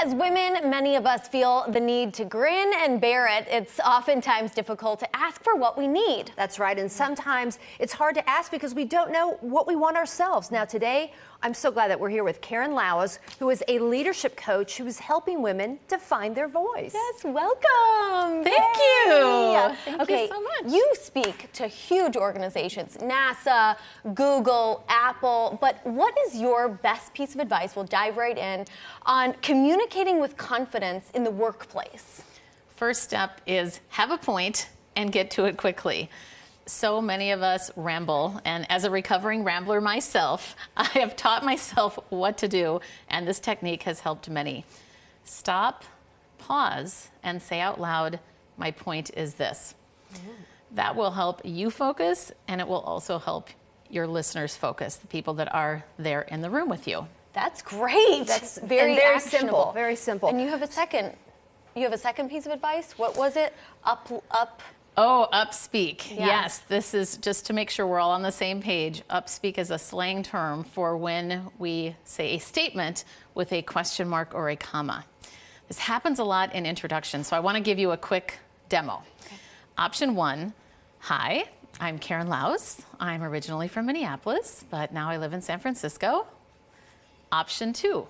As women, many of us feel the need to grin and bear it. It's oftentimes difficult to ask for what we need. That's right, and sometimes it's hard to ask because we don't know what we want ourselves. Now today, I'm so glad that we're here with Karen Laos, who is a leadership coach who is helping women to find their voice. Yes, welcome. Thank you. Thank you so much. You speak to huge organizations, NASA, Google, Apple, but what is your best piece of advice? We'll dive right in on communicating with confidence in the workplace. First step is have a point and get to it quickly. So many of us ramble, and as a recovering rambler myself, I have taught myself what to do, and this technique has helped many. Stop, pause, and say out loud, my point is this. That will help you focus, and it will also help your listeners focus, the people that are there in the room with you. That's great. That's very actionable. simple. Very simple. And you have a second piece of advice? What was it? Oh, upspeak. Yeah. Yes, this is just to make sure we're all on the same page. Upspeak is a slang term for when we say a statement with a question mark or a comma. This happens a lot in introductions, so I want to give you a quick demo. Okay. Option 1, hi, I'm Karen Laos. I'm originally from Minneapolis, but now I live in San Francisco. Option 2,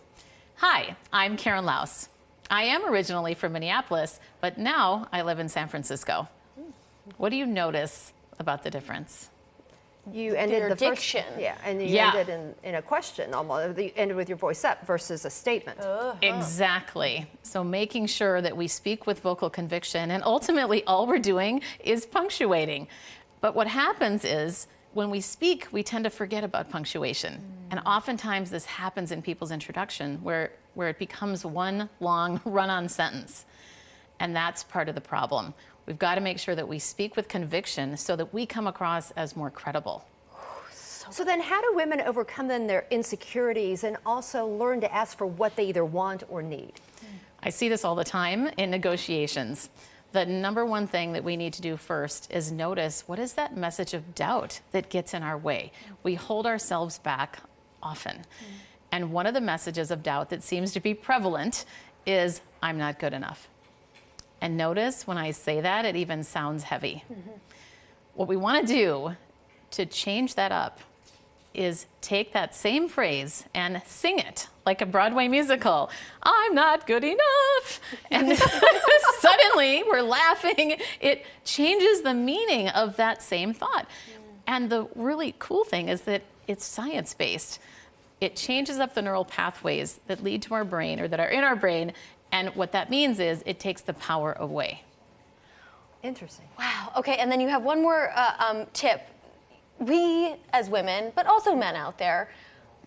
hi, I'm Karen Laos. I am originally from Minneapolis, but now I live in San Francisco. What do you notice about the difference? You ended the diction. and you ended in a question almost. You ended with your voice up versus a statement. Exactly. So making sure that we speak with vocal conviction, and ultimately all we're doing is punctuating. But what happens is when we speak, we tend to forget about punctuation. And oftentimes this happens in people's introduction where it becomes one long run-on sentence. And that's part of the problem. We've got to make sure that we speak with conviction so that we come across as more credible. So then how do women overcome then their insecurities and also learn to ask for what they either want or need? I see this all the time in negotiations. The number one thing that we need to do first is notice what is that message of doubt that gets in our way. We hold ourselves back often. And one of the messages of doubt that seems to be prevalent is, I'm not good enough. And notice when I say that, it even sounds heavy. What we want to do to change that up is take that same phrase and sing it like a Broadway musical. I'm not good enough. And suddenly we're laughing. It changes the meaning of that same thought. And the really cool thing is that it's science-based. It changes up the neural pathways that lead to our brain or that are in our brain. And what that means is it takes the power away. Interesting. Wow. Okay, and then you have one more tip. We, as women, but also men out there,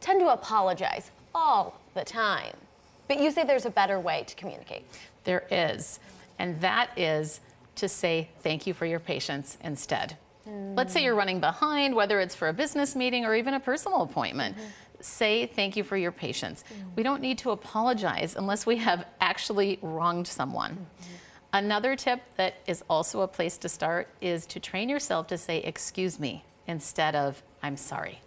tend to apologize all the time. But you say there's a better way to communicate. There is. And that is to say thank you for your patience instead. Let's say you're running behind, whether it's for a business meeting or even a personal appointment. Say thank you for your patience. We don't need to apologize unless we have actually wronged someone. Another tip that is also a place to start is to train yourself to say excuse me instead of I'm sorry.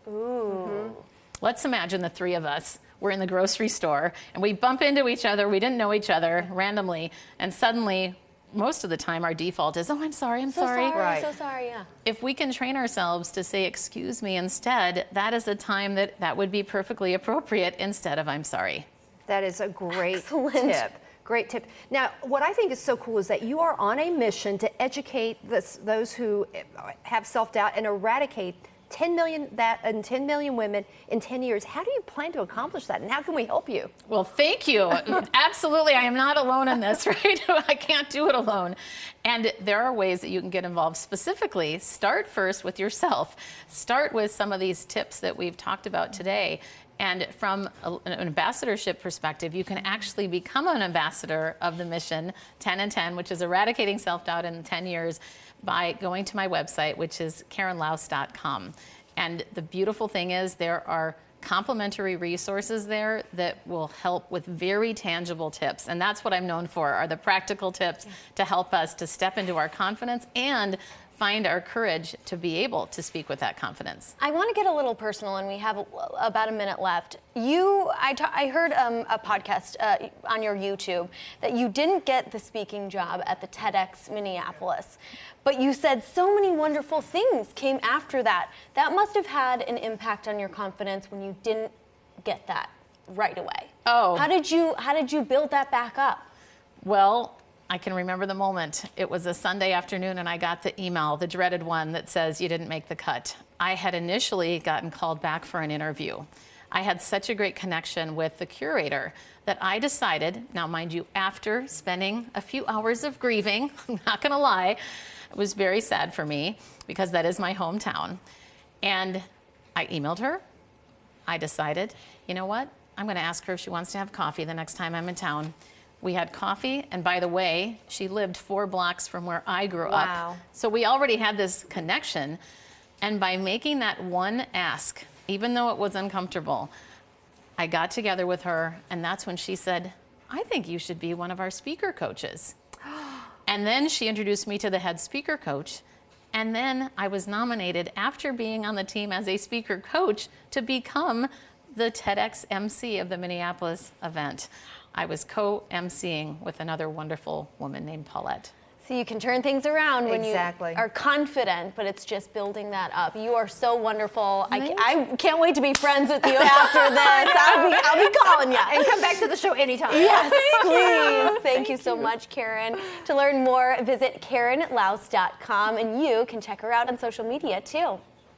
Let's imagine the three of us were in the grocery store and we bump into each other, we didn't know each other randomly, and suddenly most of the time our default is, oh, I'm sorry. Right. I'm so sorry, yeah. If we can train ourselves to say, excuse me instead, that is a time that would be perfectly appropriate instead of I'm sorry. That is a great tip. Great tip. Now, what I think is so cool is that you are on a mission to educate those who have self-doubt and eradicate 10 million women in 10 years. How do you plan to accomplish that, and how can we help you? Well, thank you. Absolutely, I am not alone in this, right? I can't do it alone. And there are ways that you can get involved. Specifically, start first with yourself. Start with some of these tips that we've talked about today. And from an ambassadorship perspective, you can actually become an ambassador of the mission 10 and 10, which is eradicating self-doubt in 10 years, by going to my website, which is KarenLaos.com. And the beautiful thing is there are complimentary resources there that will help with very tangible tips. And that's what I'm known for, are the practical tips to help us to step into our confidence and find our courage to be able to speak with that confidence. I want to get a little personal, and we have about a minute left. I heard a podcast on your YouTube that you didn't get the speaking job at the TEDx Minneapolis, but you said so many wonderful things came after that. That must have had an impact on your confidence when you didn't get that right away. Oh. How did you build that back up? Well, I can remember the moment. It was a Sunday afternoon and I got the email, the dreaded one that says you didn't make the cut. I had initially gotten called back for an interview. I had such a great connection with the curator that I decided, now mind you, after spending a few hours of grieving, I'm not gonna lie, it was very sad for me because that is my hometown. And I emailed her. I decided, you know what? I'm gonna ask her if she wants to have coffee the next time I'm in town. We had coffee, and by the way, she lived 4 blocks from where I grew up. So we already had this connection, and by making that one ask, even though it was uncomfortable, I got together with her, and that's when she said, I think you should be one of our speaker coaches. And then she introduced me to the head speaker coach, and then I was nominated after being on the team as a speaker coach to become the TEDx MC of the Minneapolis event. I was co-MCing with another wonderful woman named Paulette. So you can turn things around when Exactly. you are confident, but it's just building that up. You are so wonderful. I can't wait to be friends with you after this. I'll be calling you. And come back to the show anytime. Yes, please. Thank you so much, Karen. To learn more, visit KarenLaos.com, and you can check her out on social media too.